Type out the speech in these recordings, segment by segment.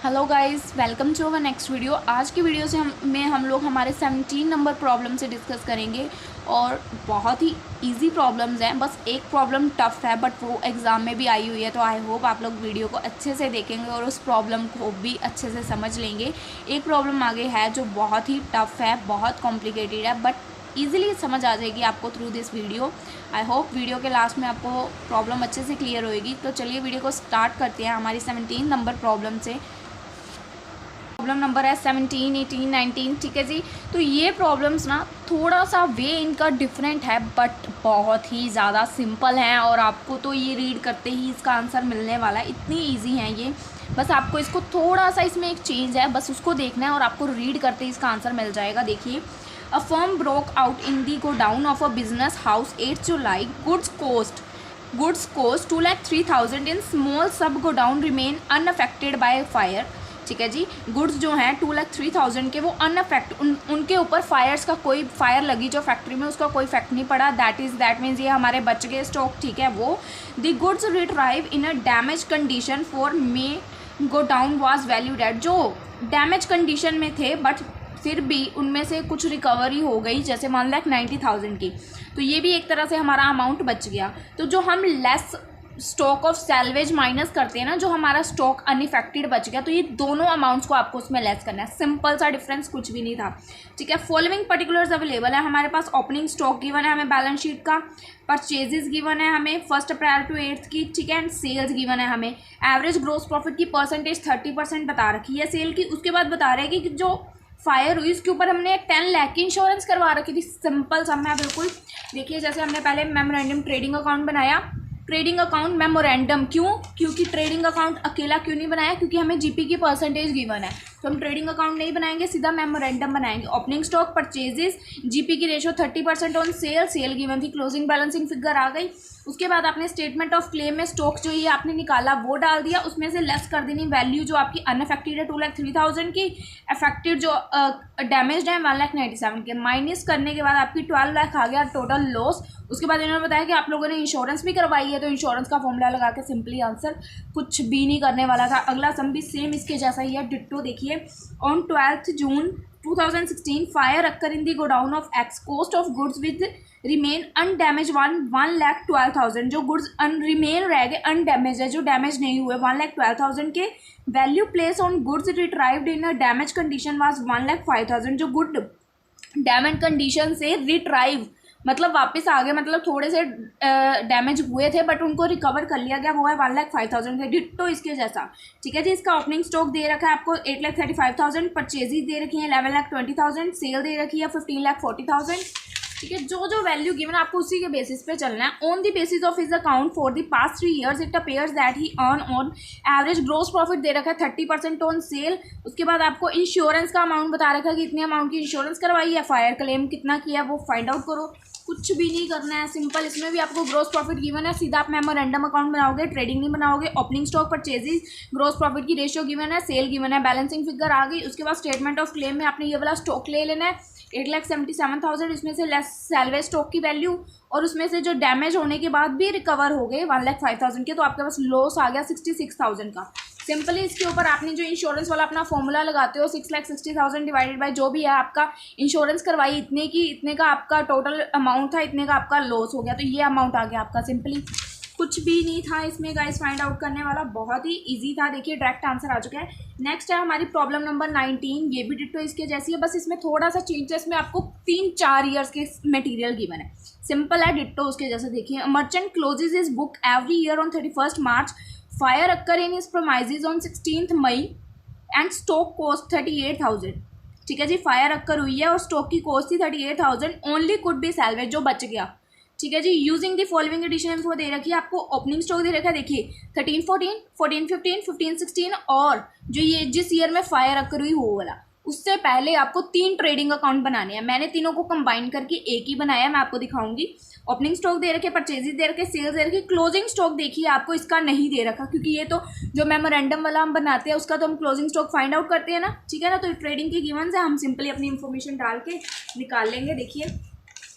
Hello guys, welcome to our next video. आज की video से हम लोग हमारे 17 नंबर प्रॉब्लम से डिस्कस करेंगे और बहुत ही इजी प्रॉब्लम्स हैं। बस एक प्रॉब्लम टफ है बट वो एग्ज़ाम में भी आई हुई है, तो आई होप आप लोग वीडियो को अच्छे से देखेंगे और उस प्रॉब्लम को भी अच्छे से समझ लेंगे। एक प्रॉब्लम आगे है जो बहुत ही टफ है, बहुत कॉम्प्लिकेटेड है, बट ईजिली समझ आ जाएगी आपको through this video. I hope video के लास्ट में आपको प्रॉब्लम अच्छे से क्लियर होएगी। तो चलिए वीडियो को स्टार्ट करते हैं हमारी 17 नंबर प्रॉब्लम से। प्रॉब्लम नंबर है 17, 18, 19। ठीक है जी। तो ये प्रॉब्लम्स ना थोड़ा सा वे इनका डिफरेंट है बट बहुत ही ज़्यादा सिंपल हैं और आपको तो ये रीड करते ही इसका आंसर मिलने वाला है। इतनी इजी है ये, बस आपको इसको थोड़ा सा इसमें एक चेंज है, बस उसको देखना है और आपको रीड करते ही इसका आंसर मिल जाएगा। देखिए, a firm broke out in the godown of a business house 8 July. Goods cost 2,03,000 in small sub godown remain unaffected by fire. ठीक है जी। गुड्स जो हैं 2,03,000 के वो अनअफेक्ट उनके ऊपर फायर्स का कोई फायर लगी जो फैक्ट्री में, उसका कोई इफेक्ट नहीं पड़ा। दैट मीन्स ये हमारे बच गए स्टॉक। ठीक है। वो the goods retrieve in a damage condition for may go down was valued at. जो डैमेज कंडीशन में थे बट फिर भी उनमें से कुछ रिकवरी हो गई, जैसे 1,90,000 की, तो ये भी एक तरह से हमारा अमाउंट बच गया। तो जो हम less stock of salvage minus करते हैं ना, जो हमारा स्टॉक अनइफेक्टेड बच गया, तो ये दोनों अमाउंट्स को आपको उसमें लेस करना है। सिंपल सा डिफरेंस, कुछ भी नहीं था। ठीक है। फॉलोइंग पर्टिकुलर्स अवेलेबल है हमारे पास। ओपनिंग स्टॉक गिवन है हमें बैलेंस शीट का, परचेजेस गिवन है हमें 1 अप्रैल टू 8 की। ठीक है। एंड सेल्स गिवन है हमें। एवरेज ग्रोस प्रॉफिट की परसेंटेज 30% बता रखी है सेल की। उसके बाद बता रहे हैं कि जो फायर हुई उसके ऊपर हमने 10 लाख की इंश्योरेंस करवा रखी थी। सिंपल सा है बिल्कुल। देखिए, जैसे हमने पहले मेमोरेंडम ट्रेडिंग अकाउंट बनाया, ट्रेडिंग अकाउंट मेमोरेंडम क्योंकि ट्रेडिंग अकाउंट अकेला क्यों नहीं बनाया, क्योंकि हमें जीपी की परसेंटेज गिवन है, तो हम ट्रेडिंग अकाउंट नहीं बनाएंगे, सीधा मेमोरेंडम बनाएंगे। ओपनिंग स्टॉक परचेजेस जीपी की रेशो 30% ऑन सेल गिवन थी। क्लोजिंग बैलेंसिंग फिगर आ गई। उसके बाद आपने स्टेटमेंट ऑफ क्लेम में स्टॉक जो ये आपने निकाला वो डाल दिया, उसमें से लेस कर देनी वैल्यू जो आपकी अनअफेक्टेड है 2,03,000 की, अफेक्टेड जो डैमेज है 1,97,000 के, माइनस करने के बाद आपकी 12 लाख आ गया टोटल लॉस। उसके बाद इन्होंने बताया कि आप लोगों ने इंश्योरेंस भी करवाई है, तो इंश्योरेंस का फॉर्मूला लगा के सिंपली आंसर कुछ भी नहीं करने वाला था। अगला सम भी सेम इसके जैसा ही है, डिट्टो। देखिए, on 12 June 2016 fire occur in the godown of X, cost of goods with remain undamaged 1,12,000। जो गुड्स रिमेन रह गए अनडैमेज है, जो डैमेज नहीं हुए 1,12,000 के। Value place on goods retrieved in a damage condition was 1,05,000। जो गुड डैमेज कंडीशन से रिट्राइव मतलब वापस आ गए, मतलब थोड़े से डैमेज हुए थे बट उनको रिकवर कर लिया गया, वो है 1,05,000 के, डिट्टो इसके जैसा। ठीक है जी। इसका ओपनिंग स्टॉक दे रखा है आपको 8,35,000, परचेजेज दे रखी है 11,20,000, सेल दे रखी है 15,40,000। ठीक है। जो वैल्यू गिवन आपको उसी के बेसिस पे चलना है। On the basis of his account for the past 3 years it appears that he earn on average gross profit दे रखा है 30% ऑन सेल। उसके बाद आपको इंश्योरेंस का अमाउंट बता रखा है कि इतने अमाउंट की इंश्योरेंस करवाई है, फायर क्लेम कितना किया वो फाइंड आउट करो। कुछ भी नहीं करना है, सिंपल। इसमें भी आपको ग्रोस प्रॉफिट गिवन है, सीधा आप मेमोरेंडम अकाउंट बनाओगे, ट्रेडिंग नहीं बनाओगे। Opening stock purchases, gross profit की रेशियो गिवन है, सेल गिवन है, बैलेंसिंग फिगर आ गई। उसके बाद स्टेटमेंट ऑफ क्लेम में आपने ये वाला स्टॉक ले लेना है 8,77,000, इसमें से लेस सैलवेज स्टॉक की वैल्यू, और उसमें से जो डैमेज होने के बाद भी रिकवर हो गए 1,05,000 के, तो आपके पास लॉस आ गया 66,000 का। सिंपली इसके ऊपर आपने जो इंश्योरेंस वाला अपना फॉर्मूला लगाते हो 6,60,000 डिवाइडेड बाय जो भी है आपका इंश्योरेंस करवाई इतने की, इतने का आपका टोटल अमाउंट था, इतने का आपका लॉस हो गया, तो ये अमाउंट आ गया आपका। सिंपली कुछ भी नहीं था इसमें गाइस फाइंड आउट करने वाला, बहुत ही इजी था। देखिए, डायरेक्ट आंसर आ चुका है। नेक्स्ट है हमारी प्रॉब्लम नंबर 19। ये भी डिट्टो इसके जैसी है, बस इसमें थोड़ा सा चेंज है। इसमें आपको 3-4 ईयर्स के मटेरियल गिवन है, सिंपल है डिट्टो उसके जैसे। देखिए, merchant closes is book every year on 31 March, fire occur in his premises on 16 May and stock cost 38,000। ठीक है जी। फायर अक्कर हुई है और स्टॉक की कॉस्ट थी 38,000, ओनली कुड बी सैल्वेज, जो बच गया। ठीक है जी। Using the following addition info दे रखी है आपको। ओपनिंग स्टॉक दे रखा है, देखिए 13-14, 14-15, 15-16, और जो ये जिस ईयर में फायर अक्कर हुई वो वाला, उससे पहले आपको 3 ट्रेडिंग अकाउंट बनाने हैं। मैंने तीनों को कंबाइन करके एक ही बनाया, मैं आपको दिखाऊंगी। ओपनिंग स्टॉक दे रखे, परचेजेस दे रखे, सेल्स दे रखे। क्लोजिंग स्टॉक देखिए आपको इसका नहीं दे रखा, क्योंकि ये तो जो मेमोरेंडम वाला हम बनाते हैं उसका तो हम क्लोजिंग स्टॉक फाइंड आउट करते हैं ना। ठीक है ना। तो ट्रेडिंग के गिवन से हम सिंपली अपनी इंफॉर्मेशन डाल के निकाल लेंगे। देखिए,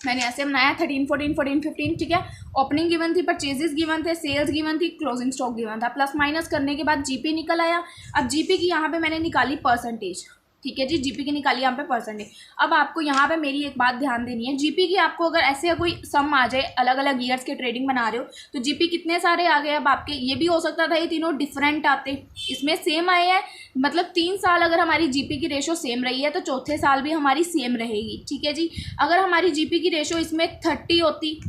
मैंने ऐसे बनाया 13, 14, 14, 15, ठीक है। ओपनिंग गिवन थी, परचेजेस गिवन थे, सेल्स गिवन थी, क्लोजिंग स्टॉक गिवन था। प्लस माइनस करने के बाद जीपी निकल आया। अब जीपी की यहाँ पे मैंने निकाली परसेंटेज, ठीक है जी, जीपी की निकाली यहाँ पे परसेंटेज। अब आपको यहाँ पे मेरी एक बात ध्यान देनी है, जीपी की आपको अगर ऐसे कोई सम आ जाए, अलग अलग ईयर्स के ट्रेडिंग बना रहे हो तो जीपी कितने सारे आ गए। अब आपके ये भी हो सकता था ये तीनों डिफरेंट आते, इसमें सेम आए हैं, मतलब 3 साल अगर हमारी जीपी की रेशो सेम रही है तो चौथे साल भी हमारी सेम रहेगी, ठीक है जी। अगर हमारी जीपी की रेशो इसमें 30 होती,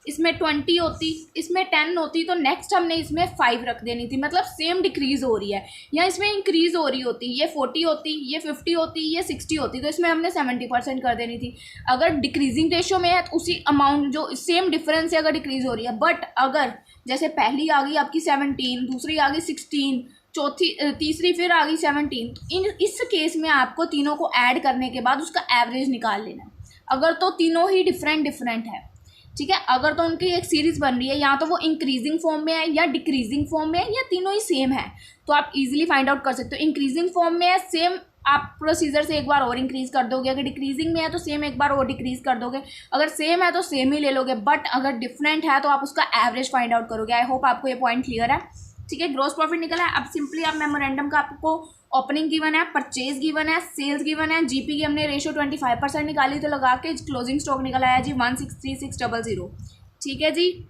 इसमें 20 होती, इसमें 10 होती, तो नेक्स्ट हमने इसमें 5 रख देनी थी, मतलब सेम डिक्रीज़ हो रही है, या इसमें इंक्रीज़ हो रही होती, ये 40 होती, ये 50 होती, ये 60 होती, तो इसमें हमने 70% कर देनी थी। अगर डिक्रीजिंग रेशो में है तो उसी अमाउंट जो सेम डिफरेंस है अगर डिक्रीज़ हो रही है, बट अगर जैसे पहली आ गई आपकी 17, दूसरी आ गई 16, तीसरी फिर आ गई 17, तो इस केस में आपको तीनों को ऐड करने के बाद उसका एवरेज निकाल लेना है। अगर तो तीनों ही डिफरेंट है, ठीक है, अगर तो उनकी एक सीरीज़ बन रही है, या तो वो इंक्रीजिंग फॉर्म में है या डिक्रीजिंग फॉर्म में है या तीनों ही सेम है, तो आप इजीली फाइंड आउट कर सकते हो। इंक्रीजिंग फॉर्म में है, सेम आप प्रोसीजर से एक बार और इंक्रीज कर दोगे, अगर डिक्रीजिंग में है तो सेम एक बार और डिक्रीज कर दोगे, अगर सेम है तो सेम ही ले लोगे, बट अगर डिफरेंट है तो आप उसका एवरेज फाइंड आउट करोगे। आई होप आपको ये पॉइंट क्लियर है, ठीक है। ग्रॉस प्रॉफिट निकला है। अब सिंपली आप मेमोरेंडम का आपको ओपनिंग गिवन है, परचेज गिवन है, सेल्स गिवन है, जीपी की हमने रेशो 25% निकाली, तो लगा के क्लोजिंग स्टॉक निकल आया जी 163600, ठीक है जी।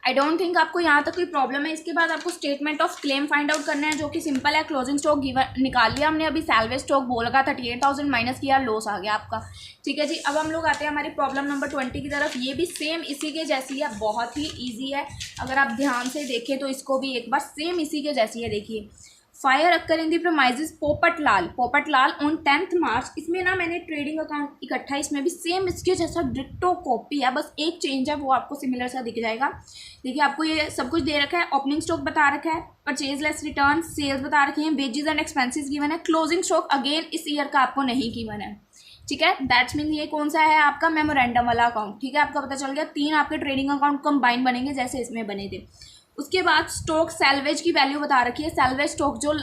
आई डोंट थिंक आपको यहाँ तक कोई प्रॉब्लम है। इसके बाद आपको statement of claim find out करना है, जो कि सिंपल है। क्लोजिंग स्टॉक गिवन निकाल लिया हमने, अभी सैलवेज स्टॉक बोल लगा 38,000 माइनस किया, लॉस आ गया आपका, ठीक है जी। अब हम लोग आते हैं हमारी प्रॉब्लम नंबर 20 की तरफ। ये भी सेम इसी के जैसी है, बहुत ही ईजी है, अगर आप ध्यान से देखें तो इसको भी एक बार सेम इसी के जैसी है। देखिए, fire occur in the premises Popatlal on 10 March. इसमें ना मैंने ट्रेडिंग अकाउंट इकट्ठा, इसमें भी सेम इसके जैसा डिट्टो कॉपी है, बस एक चेंज है, वो आपको सिमिलर सा दिख जाएगा। देखिए, आपको ये सब कुछ दे रखा है, ओपनिंग स्टॉक बता रखा है, परचेज लेस रिटर्न, सेल्स बता रखे हैं, वेजेस एंड एक्सपेंसेस गिवन है, क्लोजिंग स्टॉक अगेन इस ईयर का आपको नहीं गिवन है, ठीक है। दैट्स मीन ये कौन सा है आपका मेमोरेंडम वाला अकाउंट, ठीक है। आपका पता चल गया, 3 आपके ट्रेडिंग अकाउंट कंबाइन बनेंगे जैसे इसमें बने थे। उसके बाद स्टॉक सैलवेज की वैल्यू बता रखी है, सैलवेज स्टॉक जो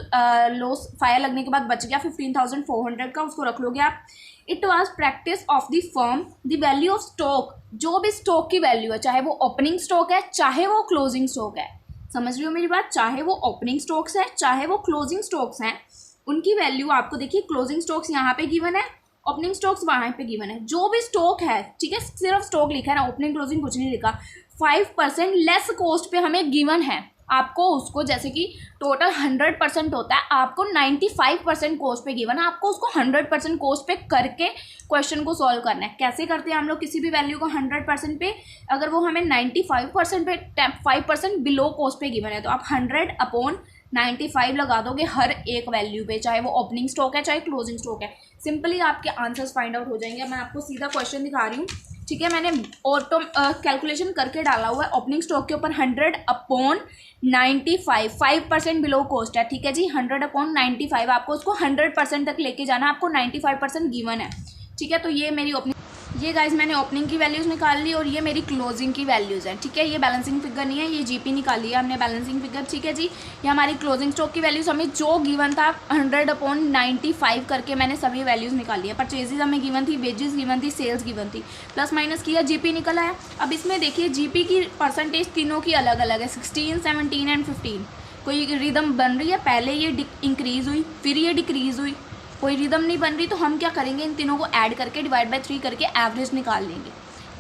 लॉस फायर लगने के बाद बच गया 15,400 का, उसको रख लोगे आप। It was practice of the firm the value of stock, जो भी स्टॉक की वैल्यू है, चाहे वो ओपनिंग स्टॉक है चाहे वो क्लोजिंग स्टॉक है, समझ रही हो मेरी बात, चाहे वो ओपनिंग स्टॉक्स है चाहे वो क्लोजिंग स्टॉक्स हैं, उनकी वैल्यू आपको देखिए, क्लोजिंग स्टॉक्स यहाँ पे गिवन है, ओपनिंग स्टॉक्स वहाँ पे गिवन है। जो भी स्टॉक है, ठीक है, सिर्फ स्टॉक लिखा है ना, ओपनिंग क्लोजिंग कुछ नहीं लिखा, 5% लेस कॉस्ट पे हमें गिवन है, आपको उसको, जैसे कि टोटल 100% होता है, आपको 95% कॉस्ट पे गिवन है, आपको उसको 100% कॉस्ट पे करके क्वेश्चन को सॉल्व करना है। कैसे करते हैं हम लोग किसी भी वैल्यू को 100% पे, अगर वो हमें 95% पे 5% बिलो कॉस्ट पे गिवन है, तो आप 100/95 लगा दोगे हर एक वैल्यू पे, चाहे वो ओपनिंग स्टॉक है चाहे क्लोजिंग स्टॉक है, सिंपली आपके आंसर्स फाइंड आउट हो जाएंगे। मैं आपको सीधा क्वेश्चन दिखा रही हूँ, ठीक है, मैंने ऑटो कैलकुलेशन करके डाला हुआ है। ओपनिंग स्टॉक के ऊपर 100/95, 5% बिलो कॉस्ट है, ठीक है जी, 100/95, आपको उसको 100% तक लेके जाना, आपको 95% गिवन है, ठीक है। तो ये मेरी ओपनिंग, ये गाइज मैंने ओपनिंग की वैल्यूज़ निकाल ली, और ये मेरी क्लोजिंग की वैल्यूज़ हैं, ठीक है। ये बैलेंसिंग फिगर नहीं है, ये जीपी निकाली है हमने बैलेंसिंग फिगर, ठीक है जी। ये हमारी क्लोजिंग स्टॉक की वैल्यूज़ हमें जो गिवन था 100/95 करके मैंने सभी वैल्यूज़ निकाली है। परचेजेज हमें गिवन थी, वेजेस गिवन थी, सेल्स गिवन थी, प्लस माइनस किया, जीपी निकला है। अब इसमें देखिए जीपी की परसेंटेज तीनों की अलग अलग है, 16, 17 एंड 15। कोई रिदम बन रही है, पहले ये इंक्रीज़ हुई फिर ये डिक्रीज़ हुई, कोई रिदम नहीं बन रही, तो हम क्या करेंगे, इन तीनों को ऐड करके डिवाइड बाय 3 करके एवरेज निकाल लेंगे,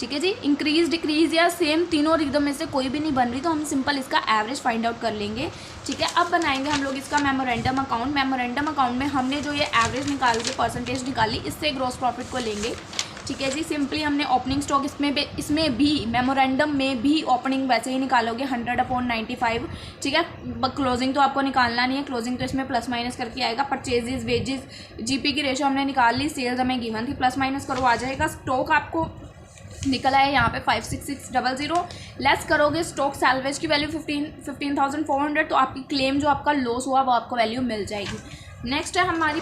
ठीक है जी। इंक्रीज डिक्रीज या सेम तीनों रिदम में से कोई भी नहीं बन रही, तो हम सिंपल इसका एवरेज फाइंड आउट कर लेंगे, ठीक है। अब बनाएंगे हम लोग इसका मेमोरेंडम अकाउंट। मेमोरेंडम अकाउंट में हमने जो ये एवरेज निकाल के परसेंटेज निकाली, इससे ग्रॉस प्रॉफिट को लेंगे, ठीक है जी। सिंपली हमने ओपनिंग स्टॉक इसमें भी मेमोरेंडम में भी ओपनिंग वैसे ही निकालोगे 100/95, ठीक है। क्लोजिंग तो आपको निकालना नहीं है, क्लोजिंग तो इसमें प्लस माइनस करके आएगा। परचेजेस, वेजेस, जीपी की रेशो हमने निकाल ली, सेल्स हमें गिवन थी, प्लस माइनस करो आ जाएगा। स्टॉक आपको निकला है यहाँ पे 56600, लेस करोगे स्टॉक सैलवेज की वैल्यू 15,400, तो आपकी क्लेम जो आपका लॉस हुआ वो आपको वैल्यू मिल जाएगी। नेक्स्ट है हमारी,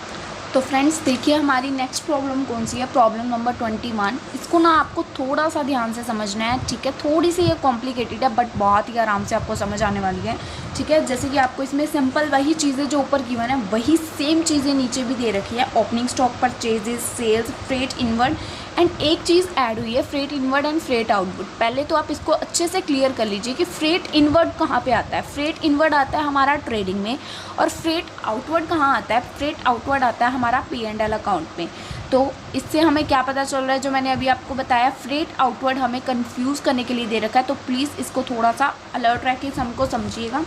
तो फ्रेंड्स देखिए हमारी नेक्स्ट प्रॉब्लम कौन सी है, प्रॉब्लम नंबर 21। इसको ना आपको थोड़ा सा ध्यान से समझना है, ठीक है। थोड़ी सी ये कॉम्प्लिकेटेड है, बट बहुत ही आराम से आपको समझ आने वाली है, ठीक है। जैसे कि आपको इसमें सिंपल वही चीज़ें जो ऊपर गिवन है वही सेम चीज़ें नीचे भी दे रखी है। Opening stock, purchases, sales, freight inward, and एक चीज़ ऐड हुई है, freight inward and freight outward. पहले तो आप इसको अच्छे से क्लियर कर लीजिए कि फ्रेट इनवर्ड कहाँ पे आता है। फ्रेट इनवर्ड आता है हमारा ट्रेडिंग में, और फ्रेट आउटवर्ड कहाँ आता है, फ्रेट आउटवर्ड आता है हमारा P&L अकाउंट में। तो इससे हमें क्या पता चल रहा है, जो मैंने अभी आपको बताया, फ्रेट आउटवर्ड हमें कंफ्यूज करने के लिए दे रखा है। तो प्लीज़ इसको थोड़ा सा अलर्ट रह के हमको समझिएगा,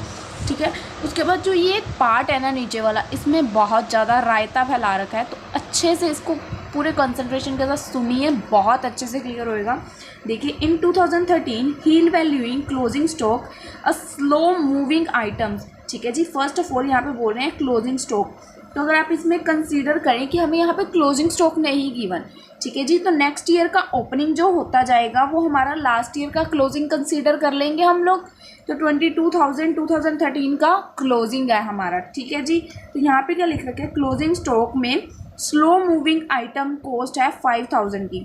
ठीक है। उसके बाद जो ये पार्ट है ना नीचे वाला, इसमें बहुत ज़्यादा रायता फैला रखा है, तो अच्छे से इसको पूरे कंसंट्रेशन के साथ सुनिए, बहुत अच्छे से क्लियर होएगा। देखिए, in 2013 while valuing closing stock a slow moving items, ठीक है जी। फर्स्ट ऑफ ऑल यहाँ पे बोल रहे हैं क्लोजिंग स्टॉक, तो अगर आप इसमें कंसीडर करें कि हमें यहाँ पे क्लोजिंग स्टॉक नहीं गिवन, ठीक है जी, तो नेक्स्ट ईयर का ओपनिंग जो होता जाएगा वो हमारा लास्ट ईयर का क्लोजिंग कंसीडर कर लेंगे हम लोग। तो 2013 का क्लोजिंग है हमारा, ठीक है जी। तो यहाँ पे क्या लिख रखे हैं, क्लोजिंग स्टॉक में स्लो मूविंग आइटम कॉस्ट है 5000 की।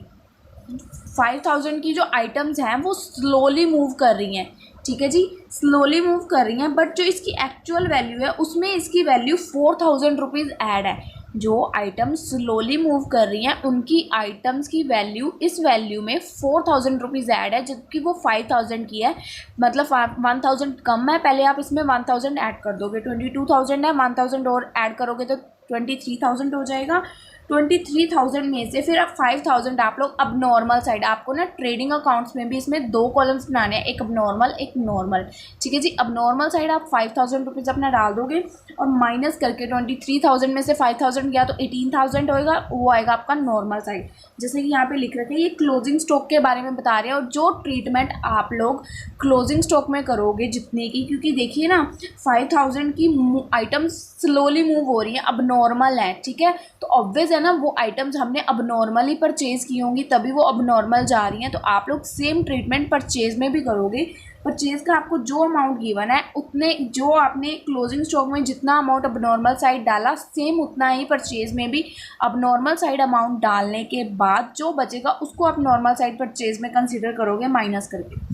5000 की जो आइटम्स हैं वो स्लोली मूव कर रही हैं, ठीक है जी, स्लोली मूव कर रही हैं, बट जो इसकी एक्चुअल वैल्यू है उसमें इसकी वैल्यू 4000 रुपीज़ ऐड है। जो आइटम्स स्लोली मूव कर रही हैं उनकी आइटम्स की वैल्यू, इस वैल्यू में 4000 रुपीज़ ऐड है, जबकि वो 5000 की है, मतलब 1000 कम है। पहले आप इसमें 1000 ऐड कर दोगे, 22000 है, 1000 और ऐड करोगे तो 23000 हो जाएगा। 23000 में से फिर आप 5000 आप लोग अब नॉर्मल साइड, आपको ना ट्रेडिंग अकाउंट्स में भी इसमें 2 कॉलम्स बनाने हैं, एक अब नॉर्मल एक नॉर्मल, ठीक है जी। अब नॉर्मल साइड आप 5000 रुपीज़ अपना डाल दोगे और माइनस करके 23000 में से 5000 गया तो 18000 होएगा, वो आएगा आपका नॉर्मल साइड। जैसे कि यहाँ पे लिख रखे हैं, ये क्लोजिंग स्टॉक के बारे में बता रहे हैं, और जो ट्रीटमेंट आप लोग क्लोजिंग स्टॉक में करोगे जितने की, क्योंकि देखिए ना 5000 की आइटम स्लोली मूव हो रही है, अब नॉर्मल है, ठीक है, तो ऑब्वियस है ना वो आइटम्स हमने अब नॉर्मली परचेज की होंगी तभी वो अब नॉर्मल जा रही हैं। तो आप लोग सेम ट्रीटमेंट परचेज में भी करोगे। परचेज का आपको जो अमाउंट गिवन है उतने, जो आपने क्लोजिंग स्टॉक में जितना अमाउंट अब नॉर्मल साइड डाला, सेम उतना ही परचेज में भी अब नॉर्मल साइड अमाउंट डालने के बाद जो बचेगा उसको आप नॉर्मल साइड परचेज में कंसिडर करोगे माइनस करके,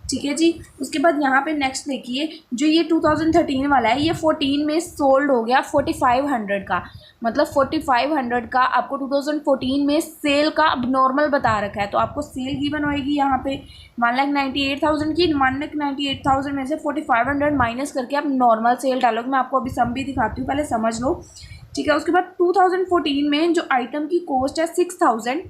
ठीक है जी। उसके बाद यहाँ पे नेक्स्ट देखिए, जो ये 2013 वाला है, ये 14 में सोल्ड हो गया 4500 का, मतलब 4500 का आपको 2014 में सेल का अब नॉर्मल बता रखा है। तो आपको सेल गिवन होएगी यहाँ पे 1,98,000 की, 1,98,000 में से 4500 माइनस करके आप नॉर्मल सेल डालोगे। मैं आपको अभी सम भी दिखाती हूँ, पहले समझ लो, ठीक है। उसके बाद 2014 में जो आइटम की कॉस्ट है 6000,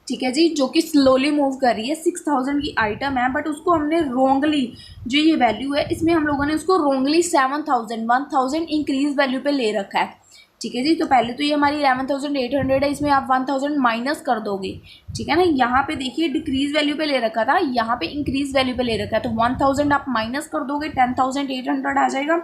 ठीक है जी, जो कि स्लोली मूव कर रही है, 6000 की आइटम है, बट उसको हमने रोंगली, जो ये वैल्यू है इसमें हम लोगों ने उसको रोंगली 1000 इंक्रीज वैल्यू पे ले रखा है, ठीक है जी। तो पहले तो ये हमारी 11800 है, इसमें आप 1000 माइनस कर दोगे, ठीक है ना। यहाँ पे देखिए डिक्रीज वैल्यू पे ले रखा था, यहाँ पे इंक्रीज वैल्यू पे ले रखा है, तो 1000 आप माइनस कर दोगे, 10800 आ जाएगा।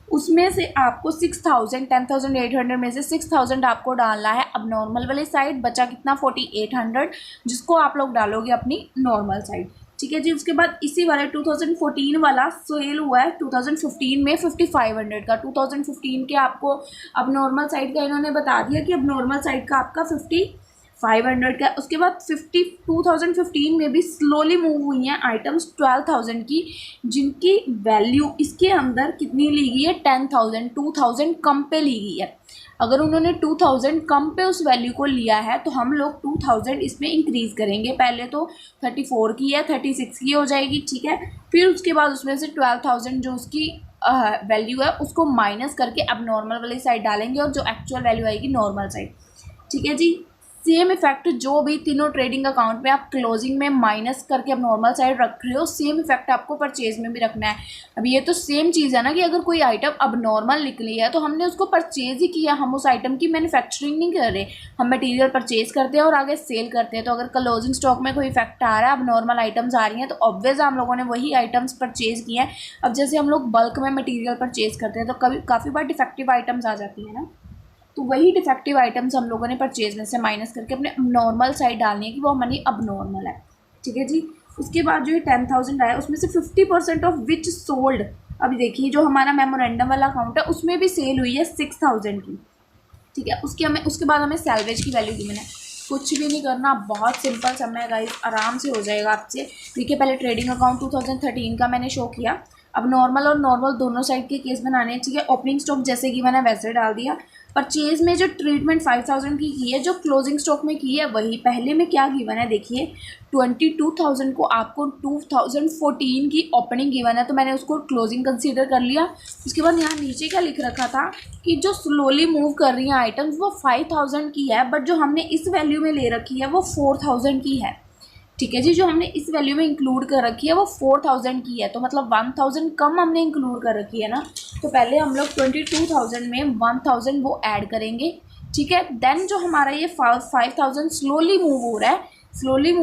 उसमें से आपको 6000, 10800 में से 6000 आपको डालना है अब नॉर्मल वाली साइड, बचा कितना 4800, जिसको आप लोग डालोगे अपनी नॉर्मल साइड, ठीक है जी। उसके बाद इसी वाले 2014 वाला सेल हुआ है 2015 में 5500 का। 2015 के आपको अब नॉर्मल साइड का इन्होंने बता दिया कि अब नॉर्मल साइड का आपका 5500 का। उसके बाद 2015 में भी स्लोली मूव हुई हैं आइटम्स 12000 की, जिनकी वैल्यू इसके अंदर कितनी ली गई है, 10000, 2000 कम पे ली गई है। अगर उन्होंने 2000 कम पे उस वैल्यू को लिया है तो हम लोग 2000 इसमें इंक्रीज़ करेंगे। पहले तो 34 की है, 36 की हो जाएगी, ठीक है। फिर उसके बाद उसमें से 12000 जो उसकी वैल्यू है उसको माइनस करके अब नॉर्मल वाली साइड डालेंगे, और जो एक्चुअल वैल्यू आएगी नॉर्मल साइड, ठीक है जी। सेम इफेक्ट जो भी तीनों ट्रेडिंग अकाउंट में आप क्लोजिंग में माइनस करके अब नॉर्मल साइड रख रहे हो, सेम इफेक्ट आपको परचेज में भी रखना है। अब ये तो सेम चीज़ है ना कि अगर कोई आइटम अब नॉर्मल निकली है तो हमने उसको परचेज ही किया, हम उस आइटम की मैन्युफैक्चरिंग नहीं कर रहे, हम मटेरियल परचेज करते हैं और आगे सेल करते हैं। तो अगर क्लोजिंग स्टॉक में कोई इफेक्ट आ रहा है, अब नॉर्मल आइटम्स आ रही हैं, तो ऑब्वियस हम लोगों ने वही आइटम्स परचेज किए हैं। अब जैसे हम लोग बल्क में मटीरियल परचेज करते हैं तो कभी काफ़ी बार डिफेक्टिव आइटम्स आ जाती है ना, तो वही डिफेक्टिव आइटम्स हम लोगों ने परचेज में से माइनस करके अपने नॉर्मल साइड डालनी है कि वो मनी अब नॉर्मल है, ठीक है जी। उसके बाद जो ये 10000 आया उसमें से 50% ऑफ विच सोल्ड, अभी देखिए जो हमारा मेमोरेंडम वाला अकाउंट है उसमें भी सेल हुई है 6000 की, ठीक है। उसके बाद हमें सैलवेज की वैल्यू गिवन है। कुछ भी नहीं करना, बहुत सिंपल समय गाइस, आराम से हो जाएगा आपसे। देखिए पहले ट्रेडिंग अकाउंट 2013 का मैंने शो किया, अब नॉर्मल और नॉर्मल दोनों साइड के केस बनाने हैं, ठीक है। ओपनिंग स्टॉक जैसे कि मैंने वैसे डाल दिया। परचेज में जो ट्रीटमेंट 5000 की है, जो क्लोजिंग स्टॉक में की है वही पहले में क्या गिवन है देखिए, 22,000 को आपको 2014 की ओपनिंग गिवन है, तो मैंने उसको क्लोजिंग कंसीडर कर लिया। उसके बाद यहाँ नीचे क्या लिख रखा था कि जो स्लोली मूव कर रही हैं आइटम्स वो 5000 की है, बट जो हमने इस वैल्यू में ले रखी है वो 4000 की है, ठीक है जी। जो हमने इस वैल्यू में इंक्लूड कर रखी है वो 4000 की है, तो मतलब 1000 कम हमने इंक्लूड कर रखी है ना। तो पहले हम लोग 22,000 में 1000 वो ऐड करेंगे, ठीक है। देन जो हमारा ये 5000 स्लोली मूव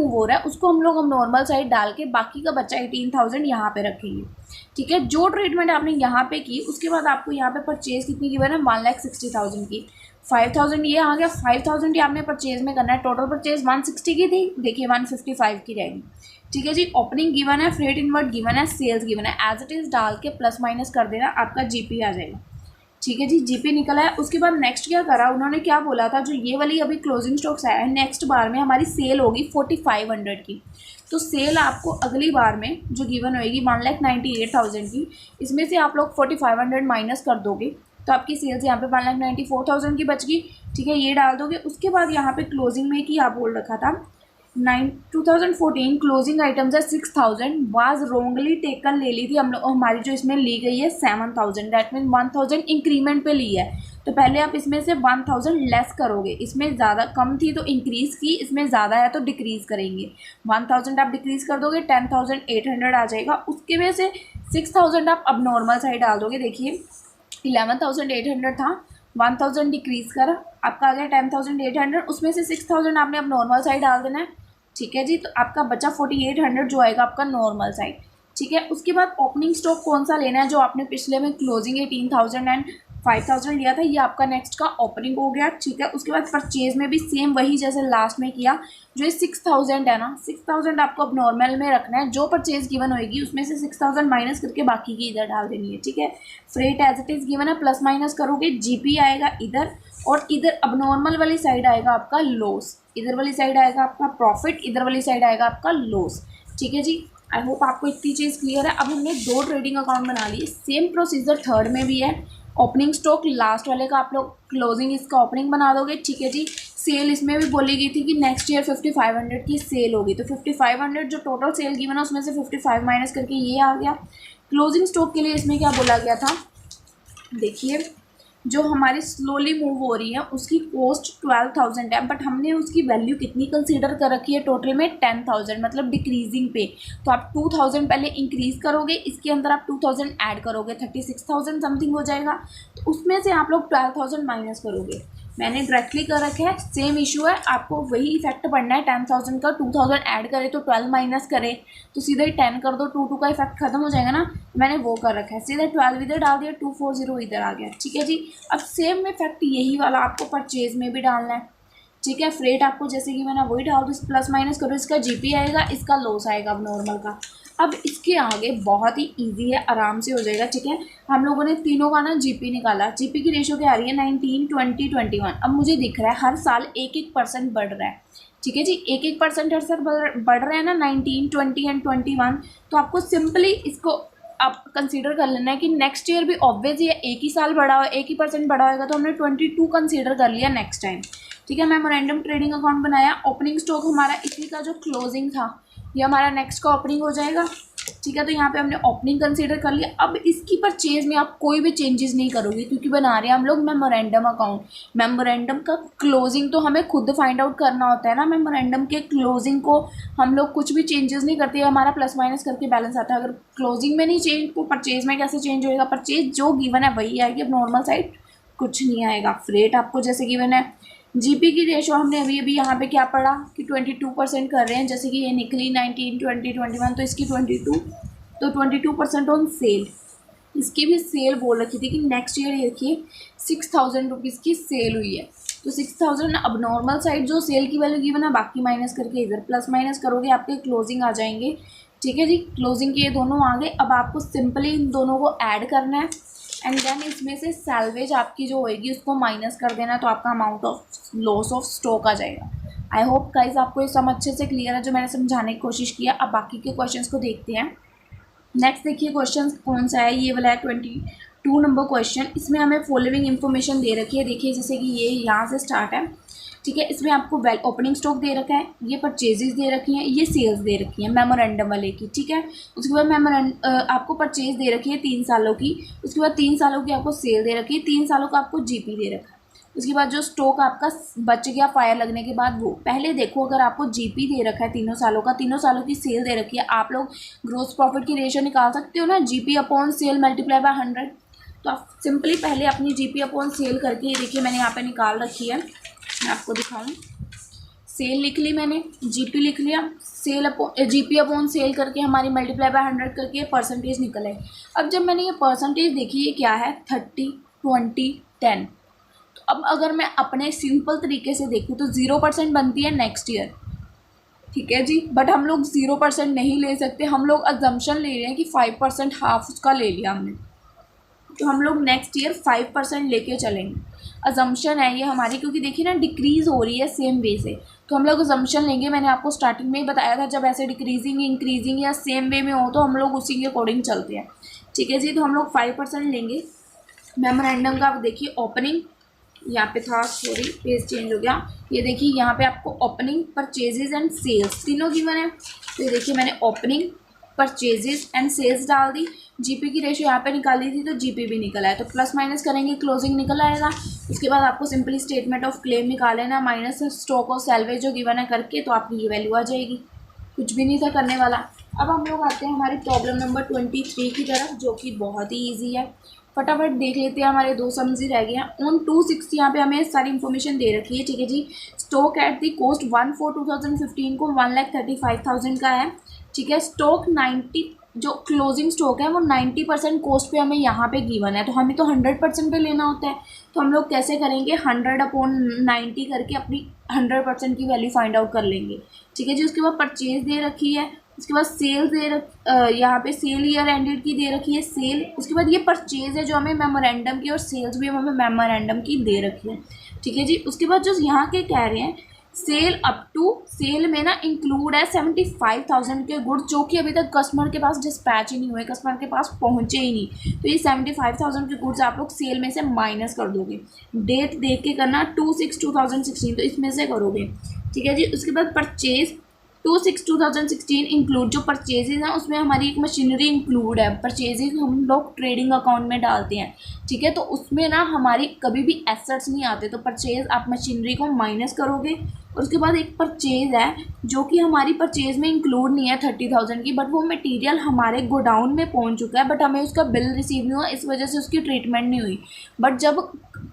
हो रहा है उसको हम लोग नॉर्मल साइड डाल के बाकी का बच्चा 18,000 यहाँ पे रखेंगे, ठीक है। जो ट्रीटमेंट आपने यहाँ पे की उसके बाद आपको यहाँ पे परचेज कितनी की है, 1,60,000 की। 5000 ये आ गया, 5000 की आपने परचेज में करना है। टोटल परचेज 160 की थी, देखिए 155 की रहेगी, ठीक है जी। ओपनिंग गिवन है, फ्रेट इनवर्ट गिवन है, सेल्स गिवन है, एज इट इज़ डाल के प्लस माइनस कर देना, आपका जीपी आ जाएगा, ठीक है जी। जीपी निकला है। उसके बाद नेक्स्ट क्या करा उन्होंने, क्या बोला था, जो ये वाली अभी क्लोजिंग स्टॉक्स आया है नेक्स्ट बार में हमारी सेल होगी 4500 की। तो सेल आपको अगली बार में जो गिवन होएगी 1,98,000 की, इसमें से आप लोग 4500 माइनस कर दोगे तो आपकी सेल्स यहाँ पे 1,94,000 की बच गई, ठीक है। ये डाल दोगे। उसके बाद यहाँ पे क्लोजिंग में कि आप बोल रखा था 2014 क्लोजिंग आइटम्स है 6000 वाज रोंगली टेकन ले ली थी हम लोग, हमारी जो इसमें ली गई है 7000, दैट मीन 1000 इंक्रीमेंट पे ली है। तो पहले आप इसमें से 1000 लेस करोगे, इसमें ज़्यादा कम थी तो इंक्रीज़ की, इसमें ज़्यादा है तो डिक्रीज़ करेंगे। 1000 आप डिक्रीज़ कर दोगे 10,800 आ जाएगा। उसके वजह से 6000 आप अब नॉर्मल साइड डाल दोगे, देखिए 11,800 था, 1000 डिक्रीज़ करा, आपका आ गया 10,800, उसमें से 6000 आपने अब नॉर्मल साइड डाल देना है, ठीक है जी। तो आपका बचा 4800 जो आएगा आपका नॉर्मल साइड, ठीक है। उसके बाद ओपनिंग स्टॉक कौन सा लेना है, जो आपने पिछले में क्लोजिंग 18,000 एंड 5000 लिया था, ये आपका नेक्स्ट का ओपनिंग हो गया, ठीक है। उसके बाद परचेज में भी सेम वही जैसे लास्ट में किया, जो ये 6000 है ना, 6000 आपको अब नॉर्मल में रखना है। जो परचेज गिवन होएगी उसमें से 6000 माइनस करके बाकी की इधर डाल देनी है, ठीक है। Freight as it is given है, प्लस माइनस करोगे, जीपी आएगा इधर, और इधर अब नॉर्मल वाली साइड आएगा आपका लॉस, इधर वाली साइड आएगा आपका प्रॉफिट, इधर वाली साइड आएगा आपका लॉस, ठीक है जी। आई होप आपको इतनी चीज़ क्लियर है। अब हमने 2 ट्रेडिंग अकाउंट बना लिए, सेम प्रोसीजर थर्ड में भी है। ओपनिंग स्टॉक लास्ट वाले का आप लोग क्लोजिंग इसका ओपनिंग बना दोगे, ठीक है जी। सेल इसमें भी बोली गई थी कि नेक्स्ट ईयर 5500 की सेल होगी, तो 5500 जो टोटल सेल गिवन है उसमें से 55 माइनस करके ये आ गया। क्लोजिंग स्टॉक के लिए इसमें क्या बोला गया था, देखिए जो हमारी स्लोली मूव हो रही है उसकी कॉस्ट 12,000 है, बट हमने उसकी वैल्यू कितनी कंसीडर कर रखी है टोटल में 10,000, मतलब डिक्रीजिंग पे। तो आप 2000 पहले इंक्रीज करोगे, इसके अंदर आप 2000 ऐड करोगे, 36,000 समथिंग हो जाएगा। तो उसमें से आप लोग 12,000 माइनस करोगे, मैंने डायरेक्टली कर रखा है, सेम इशू है, आपको वही इफेक्ट पड़ना है। 10,000 का 2000 ऐड करे तो 12 माइनस करे तो सीधा ही 10 कर दो, 2 का इफेक्ट खत्म हो जाएगा ना। मैंने वो कर रखा है, सीधा 12 इधर डाल दिया, 240 इधर आ गया, ठीक है जी। अब सेम इफेक्ट यही वाला आपको परचेज में भी डालना है, ठीक है। फ्रेट आपको जैसे कि मैंने वही डाल दो, प्लस माइनस करो, इसका जीपी आएगा, इसका लॉस आएगा अब नॉर्मल का। अब इसके आगे बहुत ही इजी है, आराम से हो जाएगा, ठीक है। हम लोगों ने तीनों का ना जीपी निकाला, जीपी की रेशियो क्या आ रही है 19, 20, 21। अब मुझे दिख रहा है हर साल 1-1% बढ़ रहा है, ठीक है जी। 1-1% हर साल बढ़ रहा है ना, 19, 20 एंड 21। तो आपको सिंपली इसको आप कंसीडर कर लेना है कि नेक्स्ट ईयर भी ऑब्वियस ही एक ही साल बढ़ा हो, 1% बढ़ा होगा, तो हमने 22 कंसीडर कर लिया नेक्स्ट टाइम, ठीक है। मेमोरेंडम ट्रेडिंग अकाउंट बनाया, ओपनिंग स्टॉक हमारा इसी का जो क्लोजिंग था ये हमारा नेक्स्ट का ओपनिंग हो जाएगा, ठीक है। तो यहाँ पे हमने ओपनिंग कंसीडर कर लिया। अब इसकी परचेज में आप कोई भी चेंजेस नहीं करोगे क्योंकि बना रहे हैं हम लोग मेमोरेंडम अकाउंट। मेमोरेंडम का क्लोजिंग तो हमें खुद फाइंड आउट करना होता है ना, मेमोरेंडम के क्लोजिंग को हम लोग कुछ भी चेंजेस नहीं करते, हमारा प्लस माइनस करके बैलेंस आता है। अगर क्लोजिंग में नहीं चेंज तो परचेज में कैसे चेंज होएगा, परचेज जो गिवन है वही आएगी, अब नॉर्मल साइड कुछ नहीं आएगा। फ्रेट आपको जैसे गिवन है, जीपी की रेशो हमने अभी अभी यहाँ पे क्या पढ़ा कि 22% कर रहे हैं, जैसे कि ये निकली 19, 20, 21, तो इसकी 22, तो 22% ऑन सेल। इसकी भी सेल बोल रखी थी कि नेक्स्ट ईयर देखिए 6,000 रुपीज़ की सेल हुई है, तो 6,000 अब नॉर्मल साइड जो सेल की वैल्यू गिवन है बाकी माइनस करके इधर प्लस माइनस करोगे आपके क्लोजिंग आ जाएंगे, ठीक है जी। क्लोजिंग के ये दोनों आ गए। अब आपको सिंपली इन दोनों को ऐड करना है एंड देन इसमें से सैल्वेज आपकी जो होएगी उसको माइनस कर देना, तो आपका amount of loss of stock आ जाएगा। आई होप गाइस आपको ये सब अच्छे से क्लियर है जो मैंने समझाने की कोशिश किया। अब बाकी के क्वेश्चंस को देखते हैं। नेक्स्ट देखिए क्वेश्चन कौन सा है, ये वाला है 22 नंबर क्वेश्चन। इसमें हमें फॉलोइंग इन्फॉर्मेशन दे रखी है। देखिए जैसे कि ये यहाँ से स्टार्ट है, ठीक है। इसमें आपको वेल ओपनिंग स्टॉक दे रखा है, ये परचेजेस दे रखी हैं, ये सेल्स दे रखी हैं मेमोरेंडम वाले की, ठीक है। उसके बाद आपको परचेज दे रखी है 3 सालों की, उसके बाद 3 सालों की आपको सेल दे रखी है, 3 सालों का आपको जीपी दे रखा है। उसके बाद जो स्टॉक आपका बच गया फायर लगने के बाद, वो पहले देखो अगर आपको जीपी दे रखा है 3 सालों का, 3 सालों की सेल दे रखी है, आप लोग ग्रोस प्रॉफिट की रेशियो निकाल सकते हो ना, GP upon sale multiply by 100। तो आप सिंपली पहले अपनी जीपी अपॉन सेल करके, देखिए मैंने यहाँ पे निकाल रखी है, मैं आपको दिखाऊँ। सेल लिख ली मैंने, जीपी लिख लिया, sale upon GP upon sale करके हमारी मल्टीप्लाई बाय 100 करके परसेंटेज निकल है। अब जब मैंने ये परसेंटेज देखी, ये क्या है 30, 20, 10। तो अब अगर मैं अपने सिंपल तरीके से देखूँ तो 0% बनती है नेक्स्ट ईयर, ठीक है जी। बट हम लोग 0% नहीं ले सकते, हम लोग अजम्पशन ले रहे हैं कि 5% हाफ उसका ले लिया हमने, तो हम लोग नेक्स्ट ईयर 5% लेके चलेंगे। अजम्पशन है ये हमारी, क्योंकि देखिए ना डिक्रीज़ हो रही है सेम वे से, तो हम लोग अजम्पशन लेंगे। मैंने आपको स्टार्टिंग में ही बताया था, जब ऐसे डिक्रीजिंग इंक्रीजिंग या सेम वे में हो तो हम लोग उसी के अकॉर्डिंग चलते हैं, ठीक है जी। तो हम लोग 5% लेंगे। मेमोरेंडम का आप देखिए ओपनिंग, यहाँ पे था, सॉरी पेज चेंज हो गया। ये देखिए यहाँ पे आपको ओपनिंग, परचेजेज एंड सेल्स तीनों की मैंने, तो ये देखिए मैंने ओपनिंग, परचेजेज एंड सेल्स डाल दी। जीपी की रेशियो यहाँ पे निकाली थी तो जीपी भी निकल आया, तो प्लस माइनस करेंगे क्लोजिंग निकल आएगा। उसके बाद आपको सिंपली स्टेटमेंट ऑफ क्लेम निकाल लेना, माइनस स्टॉक और सैलवेज जो गिवन है करके, तो आपकी ये वैल्यू आ जाएगी। कुछ भी नहीं था करने वाला। अब हम लोग आते हैं हमारी प्रॉब्लम नंबर 23 की तरफ, जो कि बहुत ही ईजी है। फटाफट देख लेते हैं, हमारे 2 सम्स ही रह गए हैं। ऑन 260 यहाँ पे हमें सारी इन्फॉर्मेशन दे रखी है, ठीक है जी। स्टॉक एट दी कॉस्ट 1/4/2015 को 1,35,000 का है, ठीक है। स्टॉक 90, जो क्लोजिंग स्टॉक है वो 90% कॉस्ट पे हमें यहाँ पे गिवन है, तो हमें तो 100% पे लेना होता है। तो हम लोग कैसे करेंगे, 100/90 करके अपनी 100% की वैल्यू फाइंड आउट कर लेंगे, ठीक है जी। उसके बाद परचेज दे रखी है, उसके बाद सेल यहाँ पे सेल ईयर एंडेड की दे रखी है सेल। उसके बाद ये परचेज है जो हमें मेमोरेंडम की, और सेल्स भी हमें मेमोरेंडम की दे रखी है, ठीक है जी। उसके बाद जो यहाँ के कह रहे हैं सेल अप टू, सेल में ना इंक्लूड है 75,000 के गुड्स जो कि अभी तक कस्टमर के पास डिस्पैच ही नहीं हुए, कस्टमर के पास पहुँचे ही नहीं। तो ये 75,000 के गुड्स आप लोग सेल में से माइनस कर दोगे। डेट देख के करना 2/6/2016, तो इसमें से करोगे, ठीक है जी। उसके बाद परचेज 2/6/2016 इंक्लूड, जो परचेजेज हैं उसमें हमारी एक मशीनरी इंक्लूड है। परचेजेज हम लोग ट्रेडिंग अकाउंट में डालते हैं, ठीक है। तो उसमें ना हमारी कभी भी एसेट्स नहीं आते, तो परचेज आप मशीनरी को माइनस करोगे। और उसके बाद एक परचेज है जो कि हमारी परचेज में इंक्लूड नहीं है 30,000 की, बट वो मटेरियल हमारे गोडाउन में पहुंच चुका है, बट हमें उसका बिल रिसीव नहीं हुआ, इस वजह से उसकी ट्रीटमेंट नहीं हुई। बट जब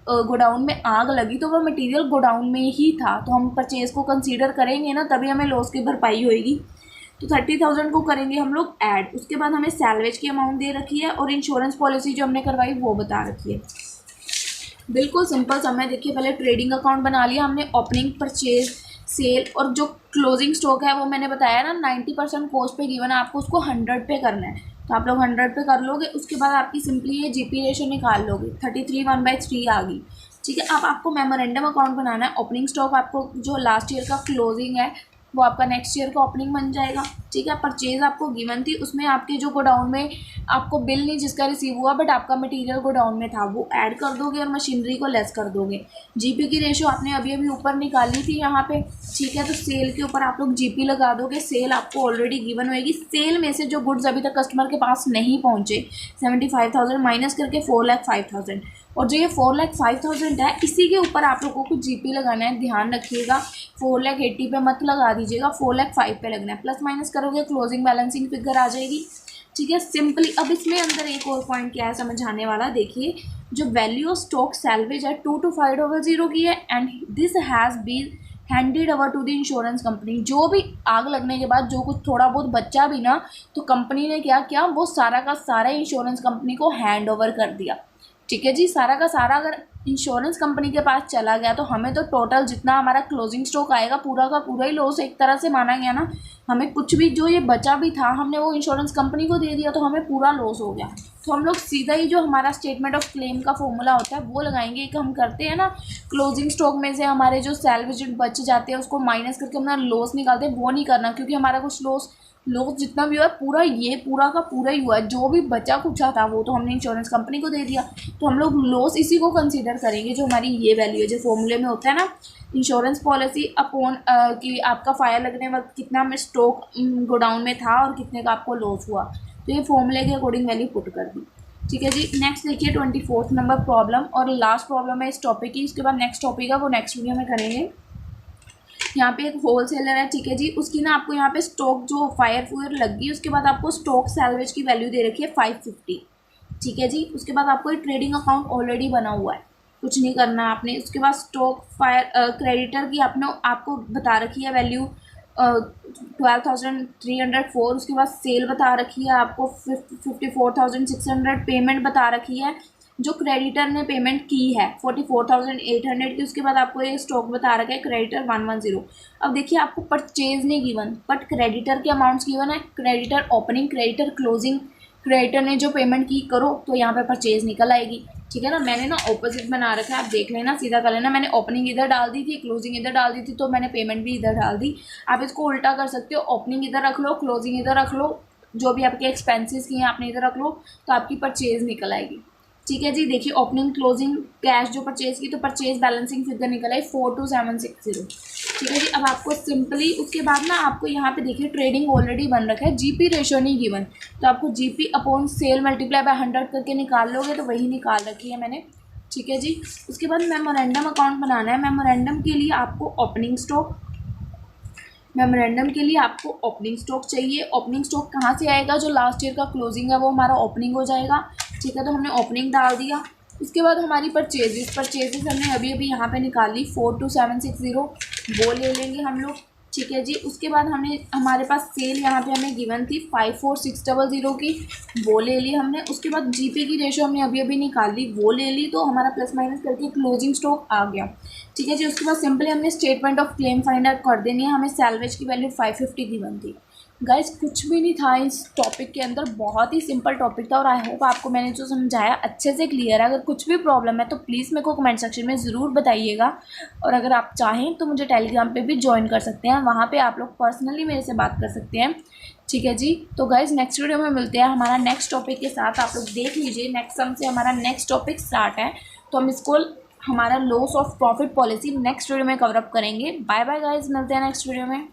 गोडाउन में आग लगी तो वो मटेरियल गोडाउन में ही था, तो हम परचेज को कंसीडर करेंगे ना, तभी हमें लॉस की भरपाई होएगी। तो 30,000 को करेंगे हम लोग ऐड। उसके बाद हमें सैलवेज की अमाउंट दे रखी है, और इंश्योरेंस पॉलिसी जो हमने करवाई वो बता रखी है। बिल्कुल सिंपल समय, देखिए पहले ट्रेडिंग अकाउंट बना लिया हमने, ओपनिंग, परचेज, सेल, और जो क्लोजिंग स्टॉक है वो मैंने बताया ना 90% कॉस्ट पे गिवन है, आपको उसको 100 पे करना है, तो आप लोग 100 पे कर लोगे। उसके बाद आपकी सिंपली ये जीपी रेशो निकाल लोगे, 33 1/3 आ गई, ठीक है। अब आपको मेमोरेंडम अकाउंट बनाना है। ओपनिंग स्टॉक आपको जो लास्ट ईयर का क्लोजिंग है वो आपका नेक्स्ट ईयर का ओपनिंग बन जाएगा, ठीक है। परचेज आपको गिवन थी, उसमें आपके जो गोडाउन में आपको बिल नहीं जिसका रिसीव हुआ, बट आपका मटेरियल गोडाउन में था, वो ऐड कर दोगे और मशीनरी को लेस कर दोगे। जीपी की रेशो आपने अभी अभी ऊपर निकाली थी यहाँ पे, ठीक है। तो सेल के ऊपर आप लोग जीपी लगा दोगे, सेल आपको ऑलरेडी गिवन होएगी। सेल में से जो गुड्स अभी तक कस्टमर के पास नहीं पहुँचे 75,000 माइनस करके 4,05,000, और जो ये 4,05,000 है इसी के ऊपर आप लोगों को जीपी लगाना है। ध्यान रखिएगा 4,80,000 पे मत लगा दीजिएगा, 4,05,000 पे लगना है। प्लस माइनस करोगे क्लोजिंग बैलेंसिंग फिगर आ जाएगी, ठीक है, सिंपली। अब इसमें अंदर एक और पॉइंट क्या है समझाने वाला, देखिए जो वैल्यू ऑफ स्टॉक सैलवेज है 225/0 की है, and this has been handed over to the insurance company. जो भी आग लगने के बाद जो कुछ थोड़ा बहुत बच्चा भी ना, तो कंपनी ने क्या किया, वो सारा का सारा इंश्योरेंस कंपनी को हैंड ओवर कर दिया, ठीक है जी। सारा का सारा अगर इंश्योरेंस कंपनी के पास चला गया तो हमें तो टोटल जितना हमारा क्लोजिंग स्टॉक आएगा पूरा का पूरा ही लॉस एक तरह से माना गया ना। हमें कुछ भी जो ये बचा भी था हमने वो इंश्योरेंस कंपनी को दे दिया, तो हमें पूरा लॉस हो गया। तो हम लोग सीधा ही जो हमारा स्टेटमेंट ऑफ क्लेम का फॉर्मूला होता है वो लगाएंगे। एक हम करते हैं ना, क्लोजिंग स्टॉक में से हमारे जो सैलवेज बच जाते हैं उसको माइनस करके अपना लॉस निकालते हैं, वो नहीं करना, क्योंकि हमारा कुछ लॉस लॉस जितना भी हुआ पूरा, ये पूरा का पूरा ही हुआ है। जो भी बचा कुचा था वो तो हमने इंश्योरेंस कंपनी को दे दिया, तो हम लोग लॉस इसी को कंसीडर करेंगे जो हमारी ये वैल्यू है, जो फॉर्मूले में होता है ना, इंश्योरेंस पॉलिसी अपॉन कि आपका फायर लगने वक्त कितना में स्टॉक गोडाउन में था और कितने का आपको लॉस हुआ, तो ये फॉर्मूले के अकॉर्डिंग वैल्यू पुट कर दी। ठीक है जी। नेक्स्ट देखिए 24 नंबर प्रॉब्लम और लास्ट प्रॉब्लम है इस टॉपिक की। उसके बाद नेक्स्ट टॉपिक है वो नेक्स्ट वीडियो में करेंगे। यहाँ पे एक होलसेलर है, ठीक है जी, उसकी ना आपको यहाँ पे स्टॉक जो फायर फूयर लग गई, उसके बाद आपको स्टॉक सैलवेज की वैल्यू दे रखी है 550। ठीक है जी। उसके बाद आपको एक ट्रेडिंग अकाउंट ऑलरेडी बना हुआ है, कुछ नहीं करना है आपने। उसके बाद स्टॉक फायर क्रेडिटर की आपने आपको बता रखी है वैल्यू 12,304। उसके बाद सेल बता रखी है आपको 54,600। पेमेंट बता रखी है जो क्रेडिटर ने पेमेंट की है 44,800 की। उसके बाद आपको ये स्टॉक बता रखा है क्रेडिटर 110। अब देखिए आपको परचेज नहीं गिवन बट क्रेडिटर के अमाउंट्स गिवन है। Creditor opening, creditor closing, creditor ने जो पेमेंट की करो तो यहाँ पे परचेज निकल आएगी। ठीक है ना। मैंने ना ऑपोजिट बना रखा है, आप देख लेना, सीधा कर लेना। मैंने ओपनिंग इधर डाल दी थी, क्लोजिंग इधर डाल दी थी, तो मैंने पेमेंट भी इधर डाल दी। आप इसको उल्टा कर सकते हो, ओपनिंग इधर रख लो, क्लोजिंग इधर रख लो, जो भी आपके एक्सपेंसेस की हैं आपने इधर रख लो, तो आपकी परचेज निकल आएगी। ठीक है जी। देखिए ओपनिंग क्लोजिंग कैश जो परचेज की, तो परचेज बैलेंसिंग फिगर निकल आई 42,760। ठीक है जी। अब आपको सिंपली उसके बाद ना आपको यहाँ पे देखिए ट्रेडिंग ऑलरेडी बन रखा है, जीपी रेशो नहीं गिवन, तो आपको GP upon sale multiply by 100 करके निकाल लोगे, तो वही निकाल रखी है मैंने। ठीक है जी। उसके बाद मेमोरेंडम अकाउंट बनाना है। मेमोरेंडम के लिए आपको ओपनिंग स्टॉक, मेमोरेंडम के लिए आपको ओपनिंग स्टॉक चाहिए। ओपनिंग स्टॉक कहाँ से आएगा, जो लास्ट ईयर का क्लोजिंग है वो हमारा ओपनिंग हो जाएगा। ठीक है, तो हमने ओपनिंग डाल दिया। उसके बाद हमारी परचेजेस हमने अभी अभी यहाँ पे निकाली 42,760, वो ले लेंगे हम लोग। ठीक है जी। उसके बाद हमने हमारे पास सेल यहाँ पे हमें गिवन थी 54,600 की, वो ले ली हमने। उसके बाद जीपी की रेशो हमने अभी अभी निकाली, वो ले ली, तो हमारा प्लस माइनस करके क्लोजिंग स्टॉक आ गया। ठीक है जी। उसके बाद सिंपली हमने statement of claim find out कर देनी है। हमें सैलवेज की वैल्यू 550 गिवन थी। गाइस कुछ भी नहीं था इस टॉपिक के अंदर, बहुत ही सिंपल टॉपिक था और आई होप आपको मैंने जो समझाया अच्छे से क्लियर है। अगर कुछ भी प्रॉब्लम है तो प्लीज़ मेरे को कमेंट सेक्शन में ज़रूर बताइएगा, और अगर आप चाहें तो मुझे टेलीग्राम पे भी ज्वाइन कर सकते हैं, वहाँ पे आप लोग पर्सनली मेरे से बात कर सकते हैं। ठीक है जी। तो गाइस नेक्स्ट वीडियो में मिलते हैं हमारा नेक्स्ट टॉपिक के साथ। आप लोग देख लीजिए नेक्स्ट सम से हमारा नेक्स्ट टॉपिक स्टार्ट है, तो हम इसको हमारा loss of profit policy next video में कवर अप करेंगे। बाय बाय गाइस, मिलते हैं नेक्स्ट वीडियो में।